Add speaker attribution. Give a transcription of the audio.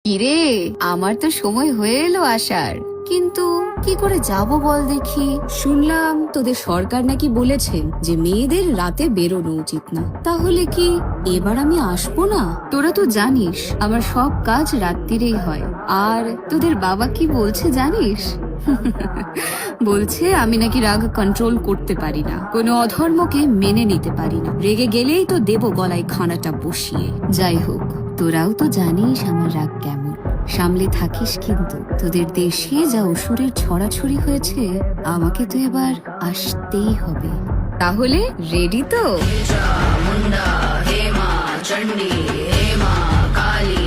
Speaker 1: কিরে, আমার তো সময় হয়ে এলো আসার, কিন্তু কি করে যাব বল দেখি। শুনলাম তোদের সরকার নাকি বলেছেন যে মেয়েদের রাতে বেরোনো উচিত না, তাহলে কি এবার আমি আসবো না? তোরা তো জানিস আমার সব কাজ রাত্রিরেই হয়। আর তোদের বাবা কি বলছে জানিস? বলছে আমি নাকি রাগ কন্ট্রোল করতে পারি না, কোনো অধর্মকে মেনে নিতে পারি না, রেগে গেলেই তো দেব গলায় খানাটা বসিয়ে। যাই হোক, তোরাও তো জানিস আমার রাগ কেমন, সামলে থাকিস কিন্তু। তোদের দেশে যা অসুরের ছড়াছড়ি হয়েছে, আমাকে তো এবার আসতেই হবে। তাহলে রেডি তো?
Speaker 2: মুন্ডা হেমা চণ্ডী হেমা কালী